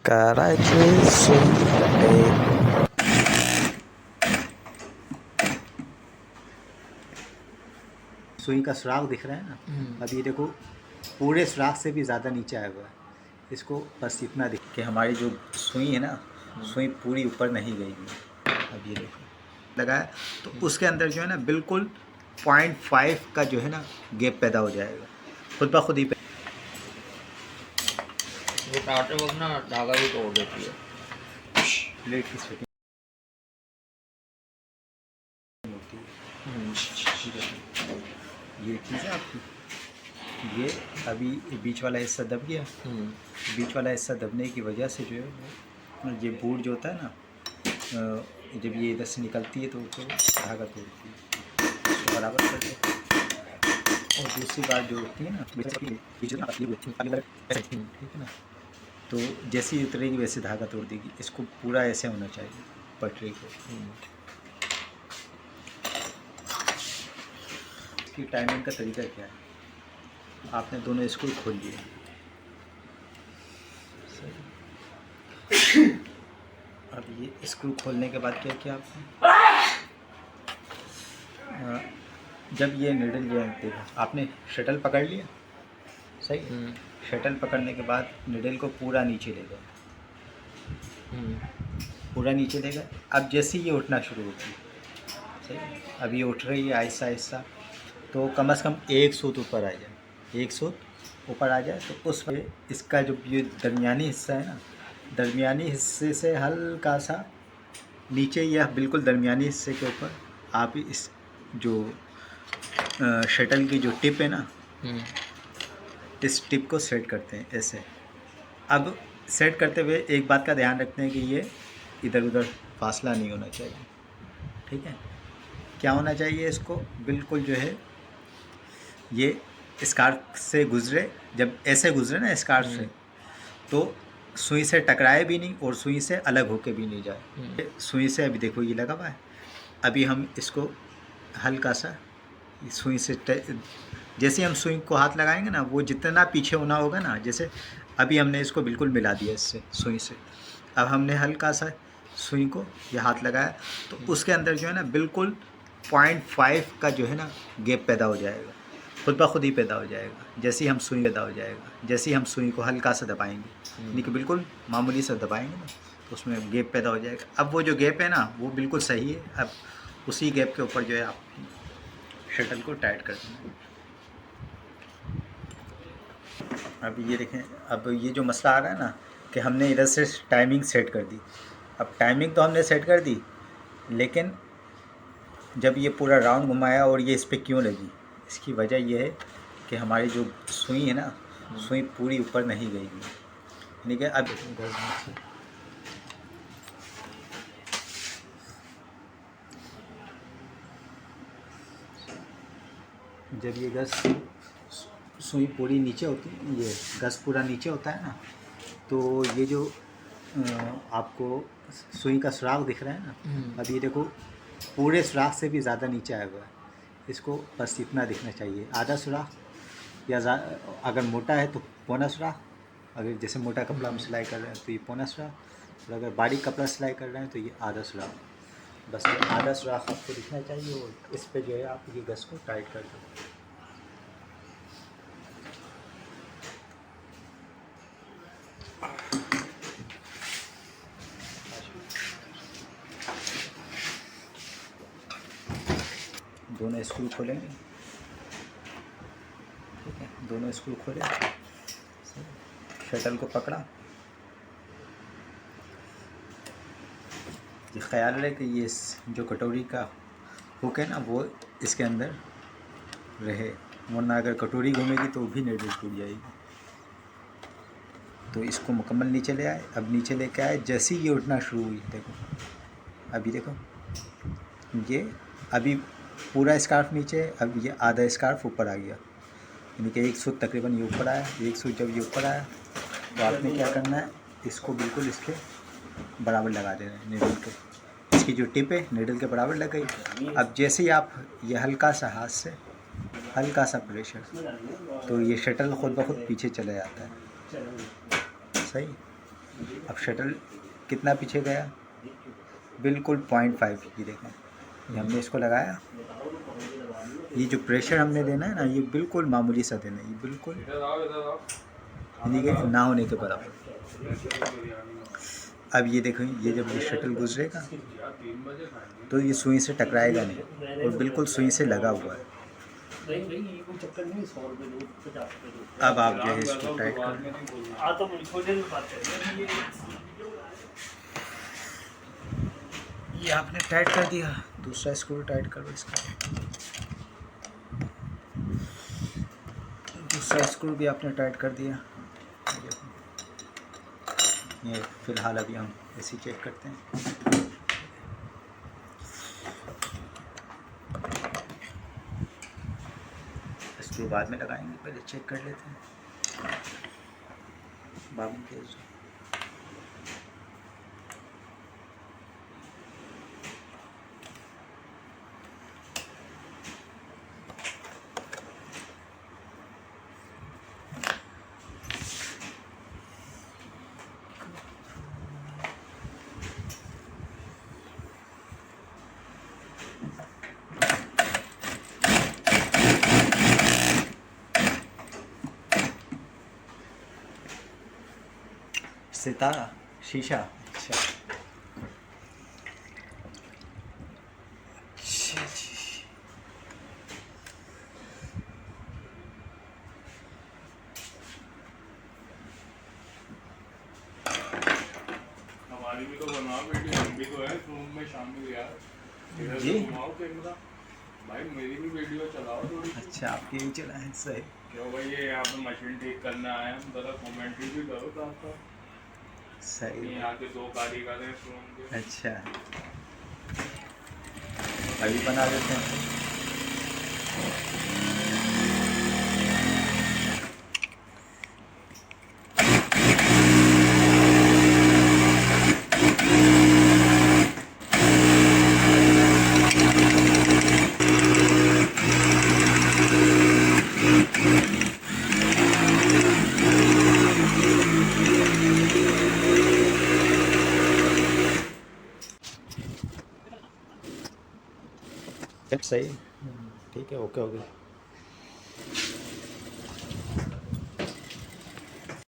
Karachi Sunday. सुई का सुराख दिख रहा है ना। अब ये देखो पूरे सुराख से भी ज़्यादा नीचे आया हुआ है। इसको बस इतना दिख कि हमारी जो सुई है ना, सुई पूरी ऊपर नहीं गई है। अब ये देखो लगाया तो उसके अंदर जो है ना बिल्कुल 0.5 का जो है ना गैप पैदा हो जाएगा खुद ब खुद ही। वो काटते वक्त ना धागा भी तोड़ देती है। प्लेट की सेटिंग होती है। ये चीज़ है आपकी। ये अभी बीच वाला हिस्सा दब गया। बीच वाला हिस्सा दबने की वजह से जो है वो ये बूट जो होता है ना, जब ये इधर से निकलती है तो धागा तोड़ती है, इसको बराबर कर दो। और दूसरी बात जो होती है ना, ठीक है ना, तो जैसे ही उतरेगी वैसे धागा तोड़ देगी। इसको पूरा ऐसे होना चाहिए पटरी को। इसकी टाइमिंग का तरीका क्या है, आपने दोनों स्क्रू खोल लिए। अब ये स्क्रू खोलने के बाद क्या किया आपने, जब ये निडल ये देखो आपने शटल पकड़ लिया, सही। शटल पकड़ने के बाद निडल को पूरा नीचे ले गए, पूरा नीचे ले गए। अब जैसे ही ये उठना शुरू होगी, सही, अब ये उठ रही है आहिस्ता आहिस्ता, तो कम से कम एक सूत ऊपर आ जाए, एक सूत ऊपर आ जाए। तो उस पर इसका जो ये दरमियानी हिस्सा है ना, दरमियानी हिस्से से हल्का सा नीचे या बिल्कुल दरमियानी हिस्से के ऊपर आप इस जो शटल की जो टिप है ना, इस टिप को सेट करते हैं ऐसे। अब सेट करते हुए एक बात का ध्यान रखते हैं कि ये इधर उधर फासला नहीं होना चाहिए, ठीक है। क्या होना चाहिए, इसको बिल्कुल जो है ये स्कार्फ से गुजरे, जब ऐसे गुजरे ना स्कार्फ से, तो सुई से टकराए भी नहीं और सुई से अलग होके भी नहीं जाए। सुई से अभी देखो ये लगा हुआ है, अभी हम इसको हल्का सा सुई से जैसे हम सुई को हाथ लगाएंगे ना, वो जितना पीछे होना होगा ना, जैसे अभी हमने इसको बिल्कुल मिला दिया इससे सुई से। अब हमने हल्का सा सुई को ये हाथ लगाया तो उसके अंदर जो है ना बिल्कुल 0.5 का जो है ना गैप पैदा हो जाएगा, खुद ब खुद ही पैदा हो जाएगा। जैसे ही हम सुई पैदा हो जाएगा, जैसे ही हम सुई को हल्का सा दबाएंगे, यानी कि बिल्कुल मामूली सा दबाएंगे ना, तो उसमें गैप पैदा हो जाएगा। अब वो जो गैप है ना वो बिल्कुल सही है। अब उसी गैप के ऊपर जो है आप शटल को टाइट कर देना। अब ये देखें, अब ये जो मसला आ रहा है ना कि हमने इधर से टाइमिंग सेट कर दी। अब टाइमिंग तो हमने सेट कर दी, लेकिन जब ये पूरा राउंड घुमाया और ये इस पर क्यों लगी, इसकी वजह यह है कि हमारी जो सुई है ना, सुई पूरी ऊपर नहीं गई है, यानी कि अब जब ये गस सुई पूरी नीचे होती है, ये गस पूरा नीचे होता है ना, तो ये जो आपको सुई का सुराख दिख रहा है ना, अब ये देखो पूरे सुराख से भी ज़्यादा नीचे आया हुआ है। इसको बस इतना दिखना चाहिए, आधा सुराख, या अगर मोटा है तो पौना सुराख। अगर जैसे मोटा कपड़ा हम सिलाई कर रहे हैं तो ये पौना सुराख, और अगर बारीक कपड़ा सिलाई कर रहे हैं तो ये आधा सुराख। बस ये आधा सुराख आपको दिखना चाहिए, और इस पे जो है आप ये गस को टाइट कर दो। दोनों स्क्रू खोलेंगे, ठीक है, दोनों स्क्रू खोले, शटल को पकड़ा। ये ख्याल रहे कि ये जो कटोरी का हुक है ना वो इसके अंदर रहे, वरना अगर कटोरी घूमेगी तो भी निडल टूट जाएगी। तो इसको मुकम्मल नीचे ले आए। अब नीचे लेके आए, जैसे ही ये उठना शुरू हुई, देखो अभी देखो ये अभी पूरा स्कार्फ नीचे, अब ये आधा स्कार्फ ऊपर आ गया, यानी कि एक सूत तकरीबन ये ऊपर आया। एक सूत जब ये ऊपर आया तो आपने क्या करना है, इसको बिल्कुल इसके बराबर लगा देना है निडल के। इसकी जो टिप है निडल के बराबर लग गई। अब जैसे ही आप ये हल्का सा हाथ से हल्का सा प्रेशर, तो ये शटल खुद ब खुद पीछे चला जाता है, सही। अब शटल कितना पीछे गया, बिल्कुल 0.5 की देखें। ये हमने इसको लगाया, ये जो प्रेशर हमने देना है ना, ये बिल्कुल मामूली सा देना है, ये बिल्कुल यानी कि ना होने के बराबर। अब ये देखो, ये जब ये शटल गुजरेगा तो ये सुई से टकराएगा नहीं और बिल्कुल सुई से लगा हुआ है। अब आप जो है इसको टाइट कर, ये आपने टाइट कर दिया, दूसरा स्क्रू टाइट करो इसका, दूसरा स्क्रू भी आपने टाइट कर दिया। ये फ़िलहाल अभी हम ऐसे चेक करते हैं। स्क्रू बाद में लगाएंगे, पहले चेक कर लेते हैं। बाबू के सितारा शीशा, अच्छा अच्छा जी। हमारी भी तो बनाओ वीडियो, हम भी तो है रूम में शामिल यार। इधर जी? से घुमाओ कैमरा भाई, मेरी भी वीडियो चलाओ थोड़ी। अच्छा, आपकी भी चला है, सही। क्यों भाई, ये यहाँ पे मशीन ठीक करना आए हम, जरा कमेंट्री भी करो साथ साथ। सही। यहाँ के 2 कारीगर हैं इस रूम के। अच्छा, अभी बना देते हैं। सही, ठीक है, ओके हो गया।